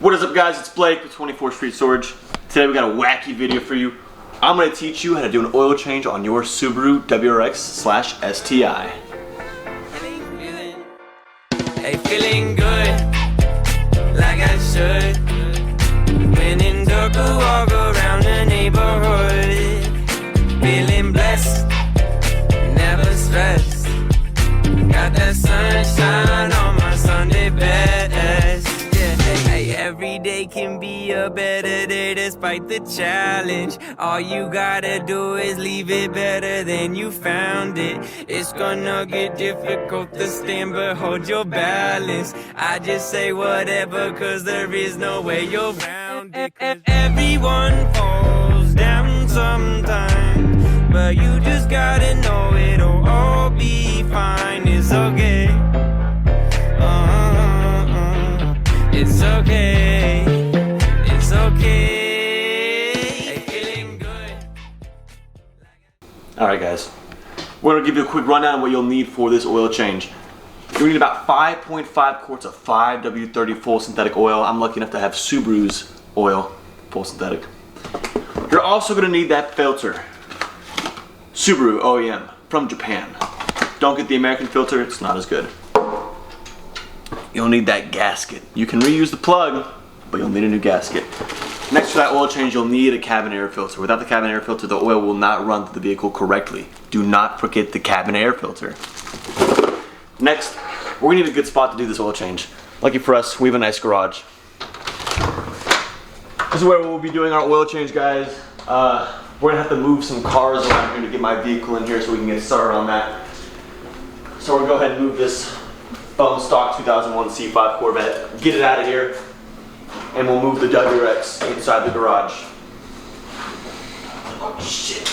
What is up, guys? It's Blake with 24 Street Storage. Today we got a wacky video for you. I'm going to teach you how to do an oil change on your Subaru WRX/STI. Hey, feeling good, like I should. When in dark, I walk around the neighborhood. Feeling blessed, never stressed. Got that sunshine on my Sunday best. Yeah, hey, every day can be a better day despite the challenge. All you gotta do is leave it better than you found it. It's gonna get difficult to stand, but hold your balance. I just say whatever, cause there is no way you're round it. Everyone falls down sometime, but you just gotta know it'll all be fine. It's okay. It's okay. It's okay. Hey, feeling good. Alright guys, we're going to give you a quick rundown of what you'll need for this oil change. You're going to need about 5.5 quarts of 5W30 full synthetic oil. I'm lucky enough to have Subaru's oil, full synthetic. You're also going to need that filter. Subaru OEM from Japan. Don't get the American filter, it's not as good. You'll need that gasket. You can reuse the plug, but you'll need a new gasket. Next to that oil change, you'll need a cabin air filter. Without the cabin air filter, the oil will not run through the vehicle correctly. Do not forget the cabin air filter. Next, we're gonna need a good spot to do this oil change. Lucky for us, we have a nice garage. This is where we'll be doing our oil change, guys. We're gonna have to move some cars around here to get my vehicle in here so we can get started on that. So we're gonna go ahead and move this bone stock 2001 C5 Corvette, get it out of here, and we'll move the WRX inside the garage. Oh shit.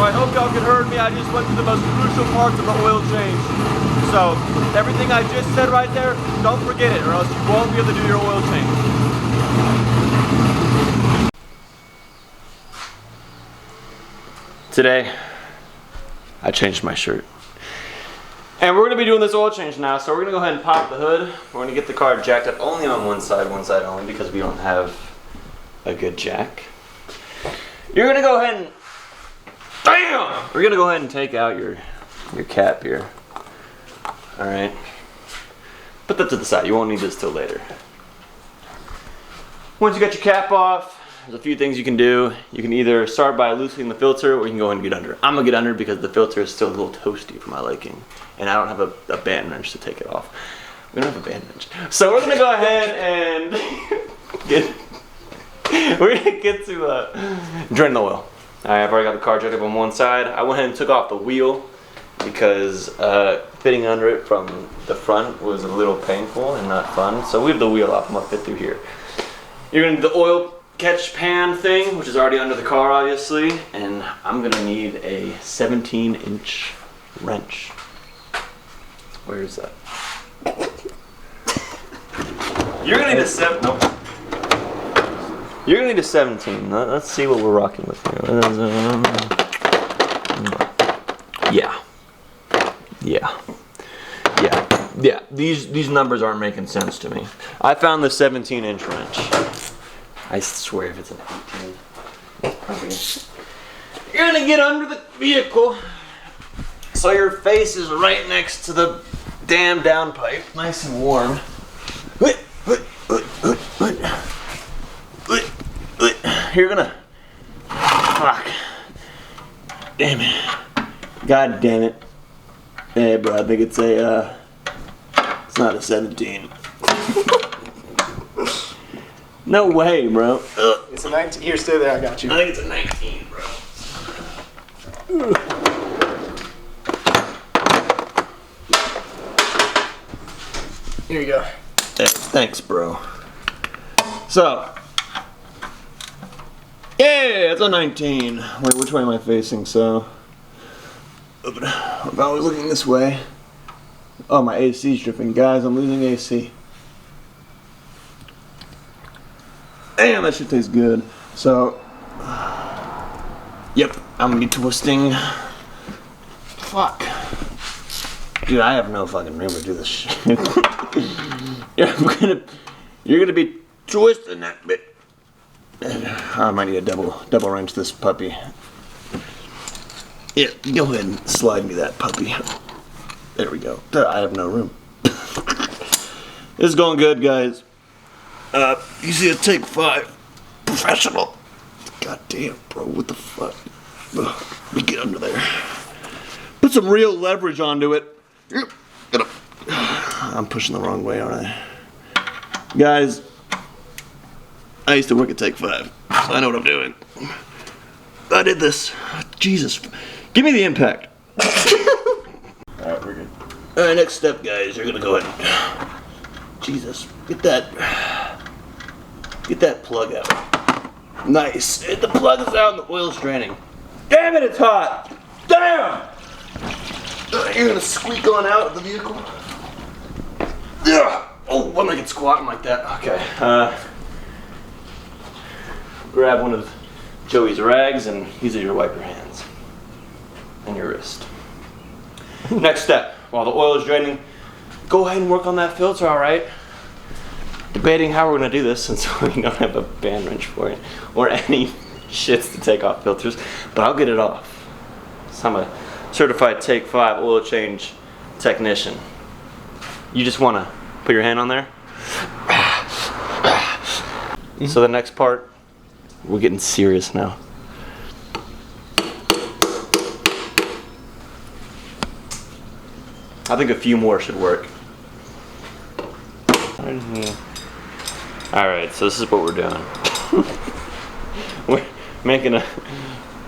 I hope y'all can hear me. I just went through the most crucial parts of the oil change. So everything I just said right there, don't forget it or else you won't be able to do your oil change. Today, I changed my shirt. And we're going to be doing this oil change now, so we're going to go ahead and pop the hood. We're going to get the car jacked up only on one side only, because we don't have a good jack. You're going to go ahead and bam! We're gonna go ahead and take out your cap here. Alright. Put that to the side. You won't need this till later. Once you got your cap off, there's a few things you can do. You can either start by loosening the filter, or you can go ahead and get under. I'm gonna get under because the filter is still a little toasty for my liking. And I don't have a band wrench to take it off. We don't have a band wrench. So we're gonna go ahead and we're gonna get to drain the oil. Alright, I've already got the car jacked up on one side. I went ahead and took off the wheel because fitting under it from the front was a little painful and not fun. So we have the wheel off. I'm gonna fit through here. You're gonna need the oil catch pan thing, which is already under the car, obviously, and I'm gonna need a 17-inch wrench. Where is that? You're gonna need a You're gonna need a 17. Let's see what we're rocking with here. Yeah. These numbers aren't making sense to me. I found the 17-inch wrench. I swear if it's an 18. Probably. You're gonna get under the vehicle so your face is right next to the damn downpipe, nice and warm. You're gonna, fuck, damn it, god damn it, Hey, bro, I think it's a, it's not a 17. No way, bro. It's a 19. Here, stay there. I got you. I think it's a 19, bro. Here you go. Hey, thanks, bro. So, yeah, it's a 19. Wait, which way am I facing? So, if I was looking this way, oh, my AC's dripping, guys. I'm losing AC. Damn, that shit tastes good. So, yep, I'm gonna be twisting. Fuck. Dude, I have no fucking room to do this shit. You're gonna be twisting that bit. I might need a double wrench this puppy. Yeah, go ahead and slide me that puppy. There we go. I have no room. This is going good, guys. You see a take 5. Professional. God damn, bro, what the fuck? Ugh, let me get under there. Put some real leverage onto it. I'm pushing the wrong way, aren't I? Guys, I used to work at Take 5, so I know what I'm doing. I did this. Jesus. Give me the impact. Alright, we're good. Alright, next step, guys. You're gonna go ahead and... Jesus. Get that plug out. Nice. The plug is out and the oil's draining. Damn it, it's hot! Damn! You're gonna squeak on out of the vehicle. Ugh. Oh, I'm making squatting like that. Okay. Grab one of Joey's rags and use it to wipe your hands and your wrist. Next step, while the oil is draining, go ahead and work on that filter, alright? Debating how we're gonna do this since we don't have a band wrench for it or any shits to take off filters, but I'll get it off. So I'm a certified Take 5 oil change technician. You just wanna put your hand on there. So the next part, we're getting serious now. I think a few more should work. Alright, so this is what we're doing. We're making a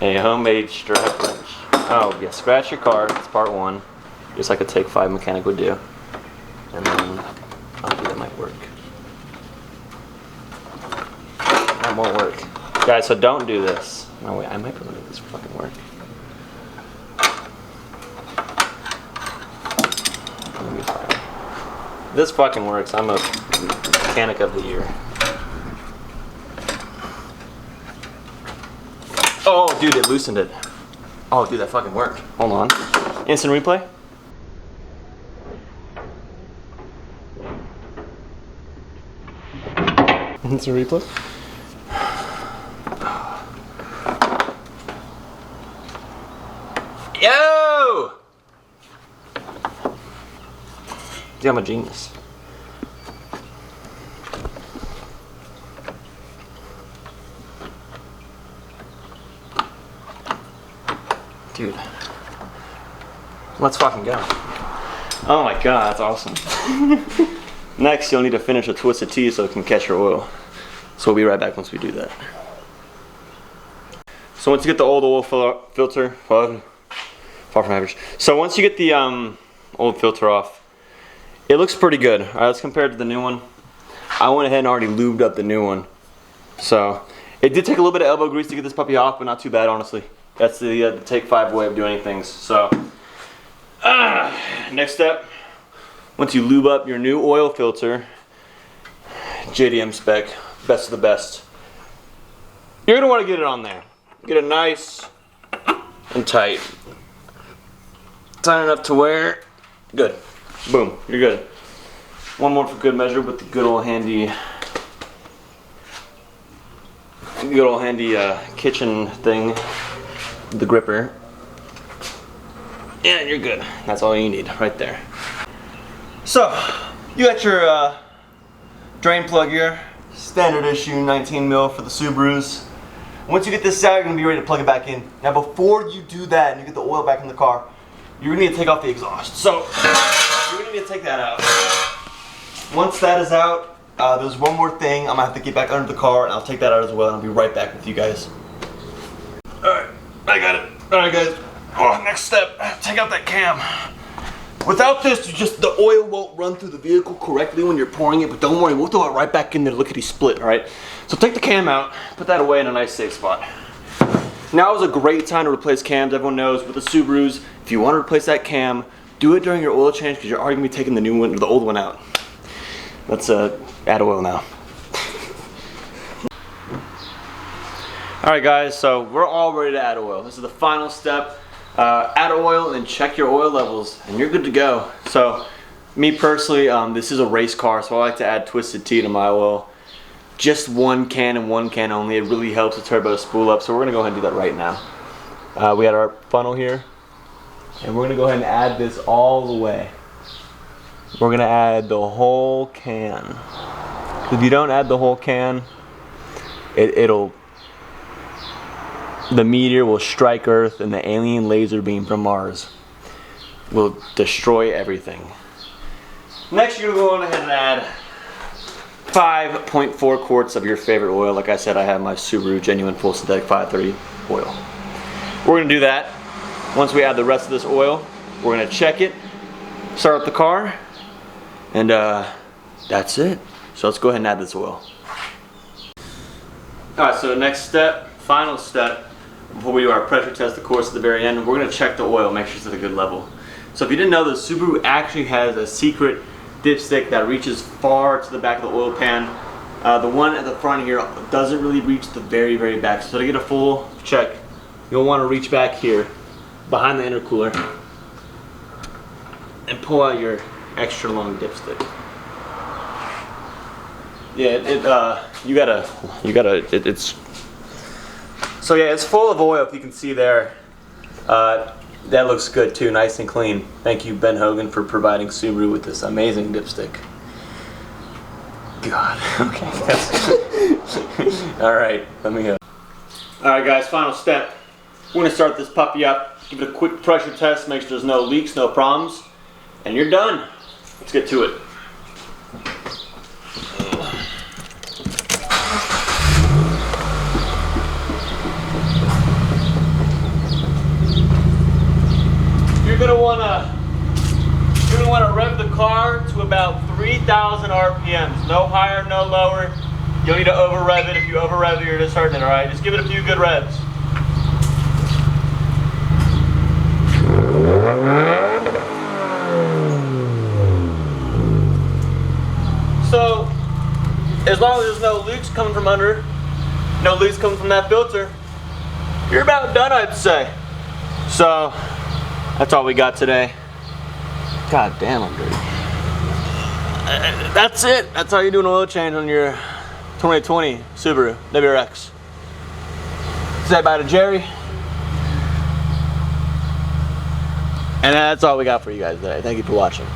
homemade strap wrench. Oh yeah, scratch your car, it's part 1. Just like a Take 5 mechanic would do. And then, hopefully that might work. That won't work. Guys, so don't do this. No wait, I might be able to make this fucking work. This fucking works. I'm a mechanic of the year. Oh, dude, it loosened it. Oh, dude, that fucking worked. Hold on. Instant replay. Instant replay. Yo! Dude, I'm a genius. Dude. Let's fucking go. Oh my god, that's awesome. Next, you'll need to finish a twisted T so it can catch your oil. So we'll be right back once we do that. So once you get the old oil filter, far from average. So once you get the old filter off, it looks pretty good. Alright, let's compare it to the new one. I went ahead and already lubed up the new one. So it did take a little bit of elbow grease to get this puppy off, but not too bad, honestly. That's the Take 5 way of doing things. So next step, once you lube up your new oil filter, JDM spec, best of the best, you're gonna want to get it on there. Get it nice and tight. Tighten it up to where, good. Boom, you're good. One more for good measure with the good old handy kitchen thing, the gripper. Yeah, you're good. That's all you need right there. So, you got your drain plug here, standard issue 19 mil for the Subarus. Once you get this out, you're gonna be ready to plug it back in. Now before you do that and you get the oil back in the car, you're gonna need to take off the exhaust. So you're gonna need to take that out. Once that is out, there's one more thing. I'm gonna have to get back under the car and I'll take that out as well and I'll be right back with you guys. Alright, I got it. Alright guys, next step, take out that cam. Without this, the oil won't run through the vehicle correctly when you're pouring it, but don't worry, we'll throw it right back in there lickety split, alright? So take the cam out, put that away in a nice safe spot. Now is a great time to replace cams. Everyone knows with the Subarus, if you want to replace that cam, do it during your oil change because you're already going to be taking the new one or the old one out. Let's add oil now. Alright guys, so we're all ready to add oil. This is the final step. Add oil and then check your oil levels and you're good to go. So me personally, this is a race car, so I like to add Twisted Tea to my oil. Just one can and one can only. It really helps the turbo spool up, so we're gonna go ahead and do that right now. We got our funnel here and we're gonna go ahead and add this all the way. We're gonna add the whole can. If you don't add the whole can, the meteor will strike Earth and the alien laser beam from Mars will destroy everything. Next, you're going to go ahead and add 5.4 quarts of your favorite oil. Like I said, I have my Subaru Genuine Full Synthetic 530 oil. We're going to do that. Once we add the rest of this oil, we're going to check it, start up the car, and that's it. So let's go ahead and add this oil. Alright, so next step, final step, before we do our pressure test, of course, at the very end, we're going to check the oil, make sure it's at a good level. So if you didn't know, the Subaru actually has a secret dipstick that reaches far to the back of the oil pan. The one at the front here doesn't really reach the very, very back. So to get a full check, you'll want to reach back here, behind the intercooler, and pull out your extra long dipstick. Yeah, it's so yeah, it's full of oil if you can see there. That looks good too, nice and clean. Thank you, Ben Hogan, for providing Subaru with this amazing dipstick. God, okay. Alright, let me go. Alright guys, final step. We're gonna start this puppy up, give it a quick pressure test, make sure there's no leaks, no problems, and you're done. Let's get to it. You're gonna wanna rev the car to about 3,000 RPMs. No higher, no lower. You don't need to over rev it. If you over rev it, you're just hurting it, alright? Just give it a few good revs. So, as long as there's no leaks coming from under, no leaks coming from that filter, you're about done, I'd say. So, that's all we got today. God damn, I'm dirty. That's it. That's how you do an oil change on your 2020 Subaru WRX. Say bye to Jerry. And that's all we got for you guys today. Thank you for watching.